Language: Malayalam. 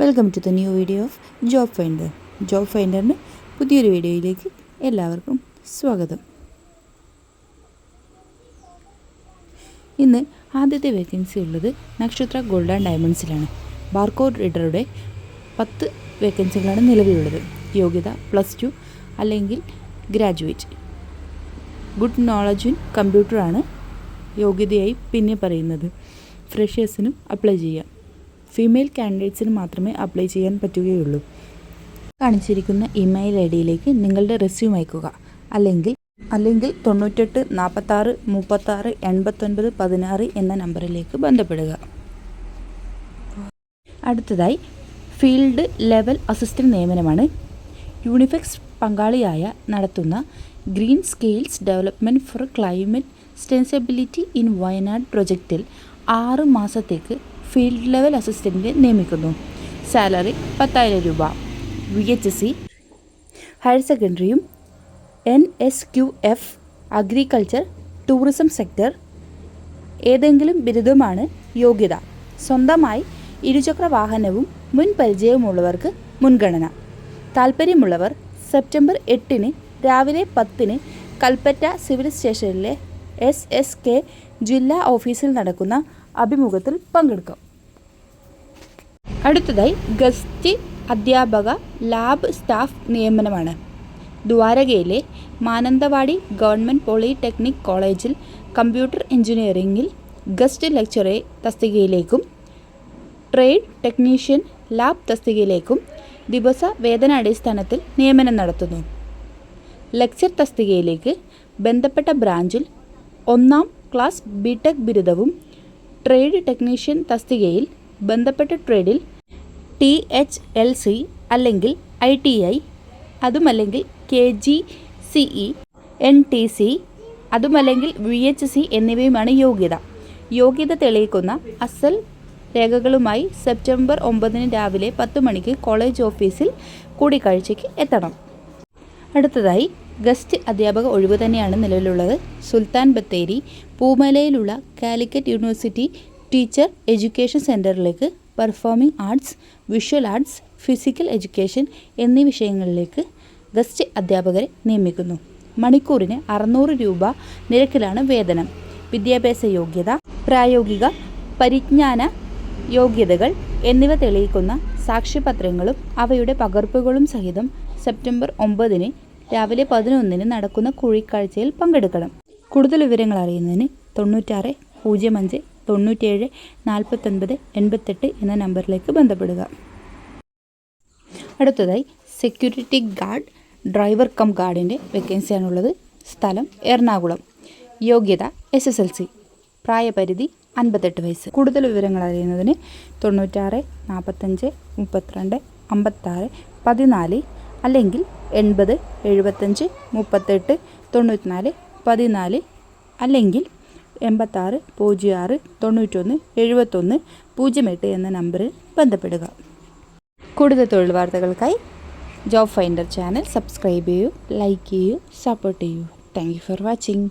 Welcome to the new video of job finder. Job ഫൈൻഡറിൻ്റെ പുതിയൊരു വീഡിയോയിലേക്ക് എല്ലാവർക്കും സ്വാഗതം. ഇന്ന് ആദ്യത്തെ വേക്കൻസി ഉള്ളത് നക്ഷത്ര ഗോൾഡ് ആൻഡ് ഡയമണ്ട്സിലാണ്. ബാർകോഡ് റീഡറുടെ 10 വേക്കൻസികളാണ് നിലവിലുള്ളത്. യോഗ്യത +2 അല്ലെങ്കിൽ ഗ്രാജുവേറ്റ്. ഗുഡ് നോളജ് ഇൻ കമ്പ്യൂട്ടറാണ് യോഗ്യതയായി പിന്നെ പറയുന്നത്. ഫ്രഷേഴ്സിനും അപ്ലൈ ചെയ്യാം. ഫീമെയിൽ കാൻഡിഡേറ്റ്സിന് മാത്രമേ അപ്ലൈ ചെയ്യാൻ പറ്റുകയുള്ളൂ. കാണിച്ചിരിക്കുന്ന ഇമെയിൽ ഐഡിയിലേക്ക് നിങ്ങളുടെ റെസ്യൂം അയക്കുക. അല്ലെങ്കിൽ 98 46 36 89 16 എന്ന നമ്പറിലേക്ക് ബന്ധപ്പെടുക. അടുത്തതായി ഫീൽഡ് ലെവൽ അസിസ്റ്റൻറ്റ് നിയമനമാണ്. യൂണിഫെക്സ് പങ്കാളിയായ നടത്തുന്ന green scales development for climate sustainability in Wayanad പ്രൊജക്റ്റിൽ 6 മാസത്തേക്ക് ഫീൽഡ് ലെവൽ അസിസ്റ്റൻറ്റിനെ നിയമിക്കുന്നു. സാലറി 10,000 രൂപ. VHSC, ഹയർ സെക്കൻഡറിയും NSQF, അഗ്രികൾച്ചർ, ടൂറിസം സെക്ടർ ഏതെങ്കിലും ബിരുദമാണ് യോഗ്യത. സ്വന്തമായി ഇരുചക്ര വാഹനവും മുൻ പരിചയവുമുള്ളവർക്ക് മുൻഗണന. താൽപ്പര്യമുള്ളവർ സെപ്റ്റംബർ 8 രാവിലെ 10 കൽപ്പറ്റ സിവിൽ സ്റ്റേഷനിലെ SSK ജില്ലാ ഓഫീസിൽ നടക്കുന്ന അഭിമുഖത്തിൽ പങ്കെടുക്കാം. അടുത്തതായി ഗസ്റ്റ് അധ്യാപക ലാബ് സ്റ്റാഫ് നിയമനമാണ്. ദ്വാരകയിലെ മാനന്തവാടി ഗവൺമെൻറ് പോളിടെക്നിക് കോളേജിൽ കമ്പ്യൂട്ടർ എഞ്ചിനീയറിംഗിൽ ഗസ്റ്റ് ലെക്ചറർ തസ്തികയിലേക്കും ട്രേഡ് ടെക്നീഷ്യൻ ലാബ് തസ്തികയിലേക്കും ദിവസ വേതനാടിസ്ഥാനത്തിൽ നിയമനം നടത്തുന്നു. ലെക്ചർ തസ്തികയിലേക്ക് ബന്ധപ്പെട്ട ബ്രാഞ്ചിൽ 1ാം ക്ലാസ് ബിടെക് ബിരുദവും ട്രേഡ് ടെക്നീഷ്യൻ തസ്തികയിൽ ബന്ധപ്പെട്ട ട്രേഡിൽ THLC അല്ലെങ്കിൽ ITI, അതുമല്ലെങ്കിൽ KGCE, NTC, അതുമല്ലെങ്കിൽ VHC എന്നിവയുമാണ് യോഗ്യത. യോഗ്യത തെളിയിക്കുന്ന അസൽ രേഖകളുമായി സെപ്റ്റംബർ 9 രാവിലെ 10 മണിക്ക് കോളേജ് ഓഫീസിൽ കൂടിക്കാഴ്ചയ്ക്ക് എത്തണം. അടുത്തതായി ഗസ്റ്റ് അധ്യാപക ഒഴിവ് തന്നെയാണ് നിലവിലുള്ളത്. സുൽത്താൻ ബത്തേരി പൂമലയിലുള്ള കാലിക്കറ്റ് യൂണിവേഴ്സിറ്റി ടീച്ചർ എഡ്യൂക്കേഷൻ സെൻറ്ററിലേക്ക് performing arts, visual arts, physical education എന്നീ വിഷയങ്ങളിലേക്ക് ഗസ്റ്റ് അധ്യാപകരെ നിയമിക്കുന്നു. മണിക്കൂറിന് 600 രൂപ നിരക്കിലാണ് വേതനം. വിദ്യാഭ്യാസ യോഗ്യത, പ്രായോഗിക പരിജ്ഞാന യോഗ്യതകൾ എന്നിവ തെളിയിക്കുന്ന സാക്ഷ്യപത്രങ്ങളും അവയുടെ പകർപ്പുകളും സഹിതം സെപ്റ്റംബർ 9 രാവിലെ 11 നടക്കുന്ന കൂടിക്കാഴ്ചയിൽ പങ്കെടുക്കണം. കൂടുതൽ വിവരങ്ങൾ അറിയുന്നതിന് 96 05 97 49 88 എന്ന നമ്പറിലേക്ക് ബന്ധപ്പെടുക. അടുത്തതായി സെക്യൂരിറ്റി ഗാർഡ്, ഡ്രൈവർ കം ഗാർഡിൻ്റെ വേക്കൻസിയാണുള്ളത്. സ്ഥലം എറണാകുളം. യോഗ്യത SSLC. പ്രായപരിധി 58 വയസ്സ്. കൂടുതൽ വിവരങ്ങൾ അറിയുന്നതിന് 96 45 32 56 14 അല്ലെങ്കിൽ 80 75 38 94 14 അല്ലെങ്കിൽ 86 06 91 71 08 എന്ന നമ്പറിൽ ബന്ധപ്പെടുക. കൂടുതൽ തൊഴിൽ വാർത്തകൾക്കായി ജോബ് ഫൈൻഡർ ചാനൽ സബ്സ്ക്രൈബ് ചെയ്യൂ, ലൈക്ക് ചെയ്യൂ, സപ്പോർട്ട് ചെയ്യൂ. Thank you for watching.